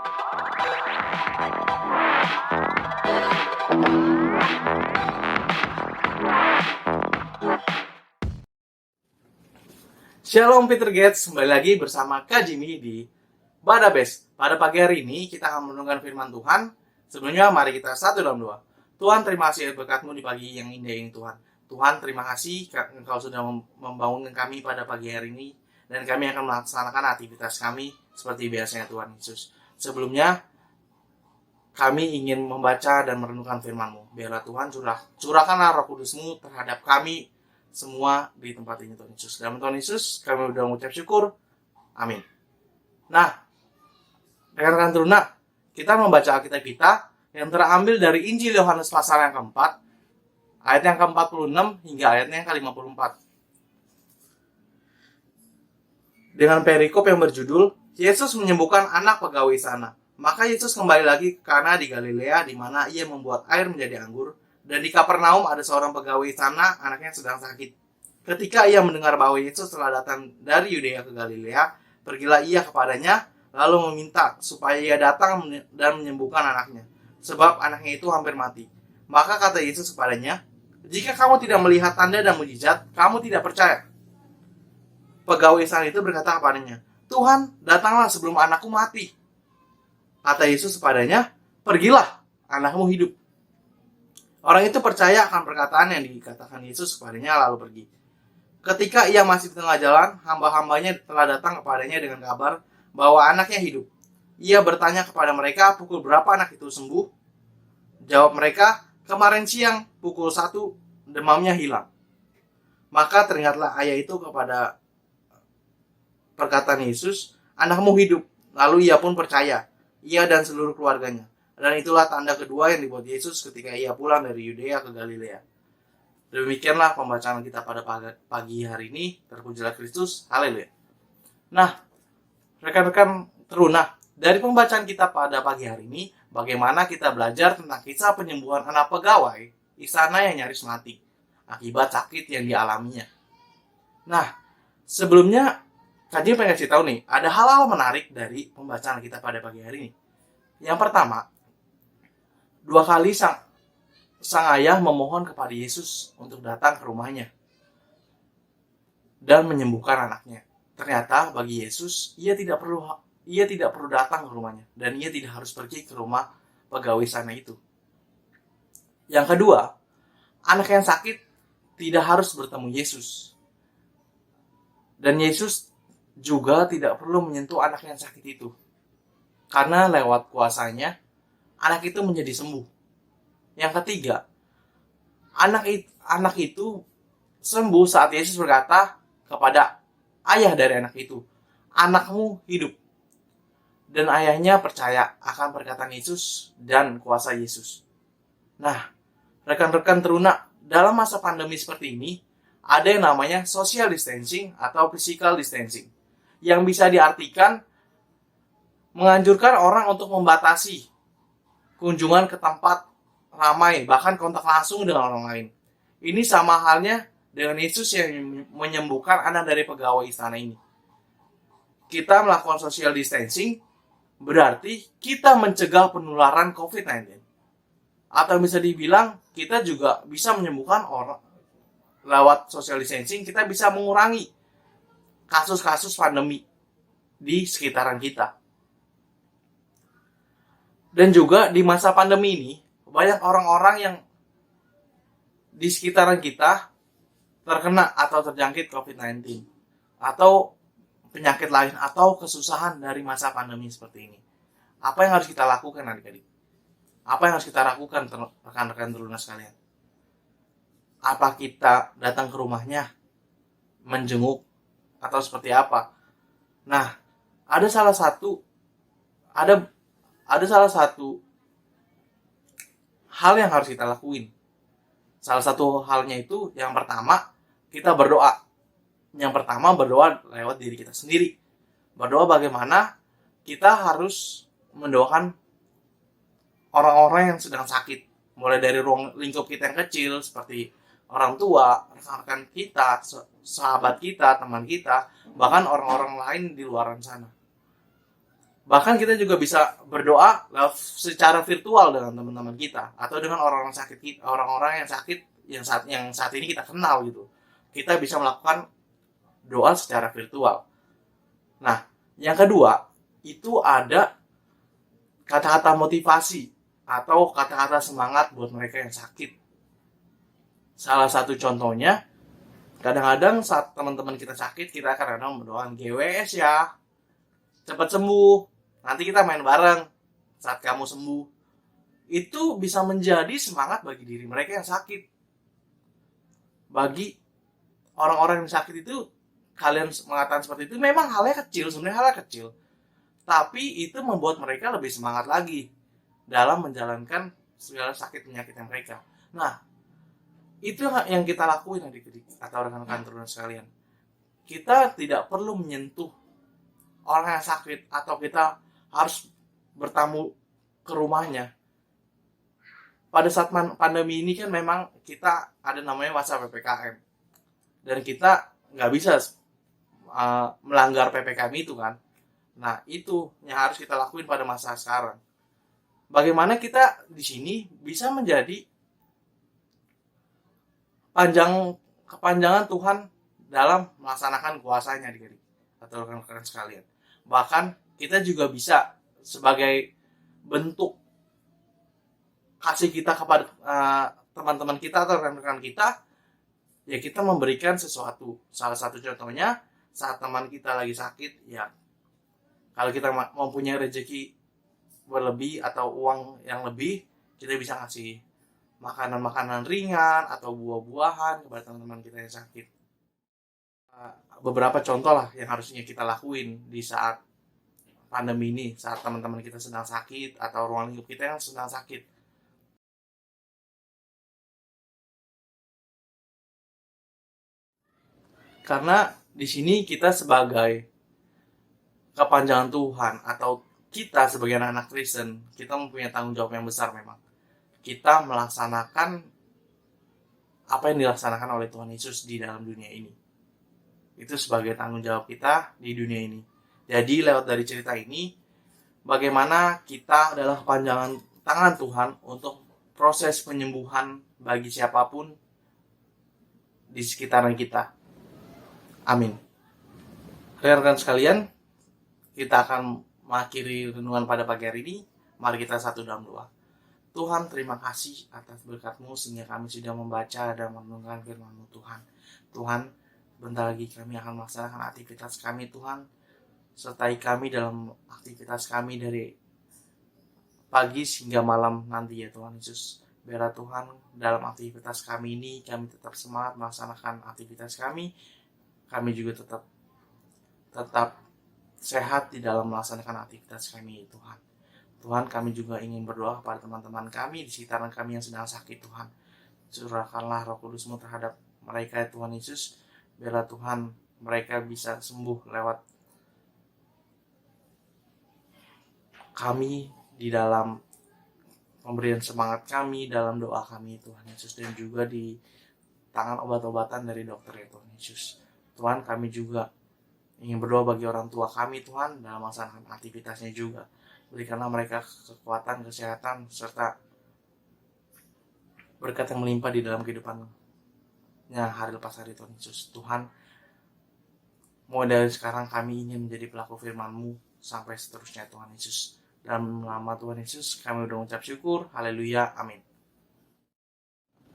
Shalom Peter Gates, kembali lagi bersama Kak Jimmy di Badabes. Pada pagi hari ini kita akan merenungkan firman Tuhan. Sebelumnya mari kita satu dalam doa. Tuhan, terima kasih berkat-Mu di pagi yang indah ini Tuhan. Tuhan, terima kasih Engkau sudah membangunkan kami pada pagi hari ini, dan kami akan melaksanakan aktivitas kami seperti biasanya Tuhan Yesus. Sebelumnya kami ingin membaca dan merenungkan firman-Mu. Biarlah Tuhan curahkanlah Roh Kudus-Mu terhadap kami semua di tempat ini Tuhan Yesus. Dalam Tuhan Yesus kami sudah mengucap syukur. Amin. Nah, rekan-rekan teruna, kita membaca Alkitab kita yang terambil dari Injil Yohanes pasal yang keempat, ayat yang ke-46 hingga ayatnya yang ke-54. Dengan perikop yang berjudul, Yesus menyembuhkan anak pegawai sana. Maka Yesus kembali lagi ke Kana di Galilea, di mana ia membuat air menjadi anggur. Dan di Kapernaum ada seorang pegawai sana, anaknya sedang sakit. Ketika ia mendengar bahwa Yesus telah datang dari Yudea ke Galilea, pergilah ia kepadanya, lalu meminta supaya ia datang dan menyembuhkan anaknya, sebab anaknya itu hampir mati. Maka kata Yesus kepadanya, "Jika kamu tidak melihat tanda dan mukjizat, kamu tidak percaya." Pegawai sana itu berkata kepadanya, "Tuhan, datanglah sebelum anakku mati." Kata Yesus kepadanya, "Pergilah, anakmu hidup." Orang itu percaya akan perkataan yang dikatakan Yesus kepadanya lalu pergi. Ketika ia masih di tengah jalan, hamba-hambanya telah datang kepadanya dengan kabar bahwa anaknya hidup. Ia bertanya kepada mereka pukul berapa anak itu sembuh. Jawab mereka, "Kemarin siang pukul 1 demamnya hilang." Maka teringatlah ayah itu kepada perkataan Yesus, "Anakmu hidup." Lalu ia pun percaya, ia dan seluruh keluarganya. Dan itulah tanda kedua yang dibuat Yesus ketika ia pulang dari Yudea ke Galilea. Demikianlah pembacaan kita pada pagi hari ini. Terpujilah Kristus. Haleluya. Nah, rekan-rekan teruna, dari pembacaan kita pada pagi hari ini, bagaimana kita belajar tentang kisah penyembuhan anak pegawai istana yang nyaris mati akibat sakit yang dialaminya. Nah, sebelumnya Kak pengen kasih tahu nih, ada hal-hal menarik dari pembacaan kita pada pagi hari ini. Yang pertama, 2 kali sang ayah memohon kepada Yesus untuk datang ke rumahnya dan menyembuhkan anaknya. Ternyata bagi Yesus, ia tidak perlu datang ke rumahnya, dan ia tidak harus pergi ke rumah pegawai sana itu. Yang kedua, anak yang sakit tidak harus bertemu Yesus. Dan Yesus juga tidak perlu menyentuh anak yang sakit itu. Karena lewat kuasanya, anak itu menjadi sembuh. Yang ketiga, anak itu sembuh saat Yesus berkata kepada ayah dari anak itu, "Anakmu hidup." Dan ayahnya percaya akan perkataan Yesus dan kuasa Yesus. Nah, rekan-rekan teruna, dalam masa pandemi seperti ini, ada yang namanya social distancing atau physical distancing, yang bisa diartikan menganjurkan orang untuk membatasi kunjungan ke tempat ramai, bahkan kontak langsung dengan orang lain. Ini sama halnya dengan Yesus yang menyembuhkan anak dari pegawai istana ini. Kita melakukan social distancing, berarti kita mencegah penularan COVID-19. Atau bisa dibilang, kita juga bisa menyembuhkan orang. Lewat social distancing, kita bisa mengurangi kasus-kasus pandemi di sekitaran kita. Dan juga di masa pandemi ini, banyak orang-orang yang di sekitaran kita terkena atau terjangkit COVID-19 atau penyakit lain atau kesusahan dari masa pandemi seperti ini. Apa yang harus kita lakukan adik-adik? Apa yang harus kita lakukan rekan-rekan teruna sekalian? Apa kita datang ke rumahnya, menjenguk, atau seperti apa? Nah, ada salah satu hal yang harus kita lakuin. Salah satu halnya itu, yang pertama, kita berdoa. Yang pertama, berdoa lewat diri kita sendiri. Berdoa bagaimana kita harus mendoakan orang-orang yang sedang sakit. Mulai dari ruang lingkup kita yang kecil, seperti orang tua, rekan-rekan kita, sahabat kita, teman kita, bahkan orang-orang lain di luar sana. Bahkan kita juga bisa berdoa secara virtual dengan teman-teman kita atau dengan orang-orang sakit kita, orang-orang yang sakit yang saat ini kita kenal gitu. Kita bisa melakukan doa secara virtual. Nah, yang kedua itu ada kata-kata motivasi atau kata-kata semangat buat mereka yang sakit. Salah satu contohnya, kadang-kadang saat teman-teman kita sakit, kita kadang-kadang mendoakan GWS ya, cepat sembuh, nanti kita main bareng saat kamu sembuh. Itu bisa menjadi semangat bagi diri mereka yang sakit. Bagi orang-orang yang sakit itu, kalian mengatakan seperti itu memang halnya kecil, sebenarnya halnya kecil. Tapi itu membuat mereka lebih semangat lagi dalam menjalankan segala sakit penyakitnya mereka. Nah, itu yang kita lakuin adik-adik atau rekan-rekan teruna sekalian. Kita tidak perlu menyentuh orang yang sakit atau kita harus bertamu ke rumahnya. Pada saat pandemi ini kan memang kita ada namanya masa PPKM. Dan kita nggak bisa melanggar PPKM itu kan. Nah, itu yang harus kita lakuin pada masa sekarang. Bagaimana kita di sini bisa menjadi kepanjangan Tuhan dalam melaksanakan kuasanya adik-adik atau rekan-rekan sekalian. Bahkan kita juga bisa sebagai bentuk kasih kita kepada teman-teman kita atau rekan-rekan kita, ya kita memberikan sesuatu. Salah satu contohnya saat teman kita lagi sakit, ya kalau kita mempunyai rezeki berlebih atau uang yang lebih, kita bisa ngasih makanan-makanan ringan atau buah-buahan kepada teman-teman kita yang sakit. Beberapa contoh lah yang harusnya kita lakuin di saat pandemi ini, saat teman-teman kita sedang sakit atau ruang lingkup kita yang sedang sakit. Karena di sini kita sebagai kepanjangan Tuhan atau kita sebagai anak Kristen, kita mempunyai tanggung jawab yang besar memang. Kita melaksanakan apa yang dilaksanakan oleh Tuhan Yesus di dalam dunia ini. Itu sebagai tanggung jawab kita di dunia ini. Jadi lewat dari cerita ini, bagaimana kita adalah kepanjangan tangan Tuhan untuk proses penyembuhan bagi siapapun di sekitaran kita. Amin. Rekan-rekan sekalian, kita akan mengakhiri renungan pada pagi hari ini. Mari kita satu dalam doa. Tuhan, terima kasih atas berkat-Mu sehingga kami sudah membaca dan merenungkan firman-Mu Tuhan. Tuhan, bentar lagi kami akan melaksanakan aktivitas kami Tuhan. Sertai kami dalam aktivitas kami dari pagi hingga malam nanti ya Tuhan Yesus. Biarlah Tuhan dalam aktivitas kami ini kami tetap semangat melaksanakan aktivitas kami. Kami juga tetap sehat di dalam melaksanakan aktivitas kami Tuhan. Tuhan, kami juga ingin berdoa kepada teman-teman kami di sekitaran kami yang sedang sakit Tuhan. Curahkanlah Roh Kudus-Mu terhadap mereka Tuhan Yesus. Biarlah Tuhan mereka bisa sembuh lewat kami di dalam pemberian semangat kami, dalam doa kami Tuhan Yesus. Dan juga di tangan obat-obatan dari dokter ya Tuhan Yesus. Tuhan, kami juga ingin berdoa bagi orang tua kami Tuhan dalam melaksanakan aktivitasnya juga. Berikanlah mereka kekuatan, kesehatan, serta berkat yang melimpah di dalam kehidupannya hari lepas hari Tuhan Yesus. Tuhan, mulai dari sekarang kami ingin menjadi pelaku firman-Mu sampai seterusnya Tuhan Yesus. Dalam nama Tuhan Yesus kami udah mengucap syukur. Haleluya. Amin.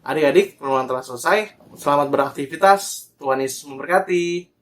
Adik-adik, renungan telah selesai. Selamat beraktivitas. Tuhan Yesus memberkati.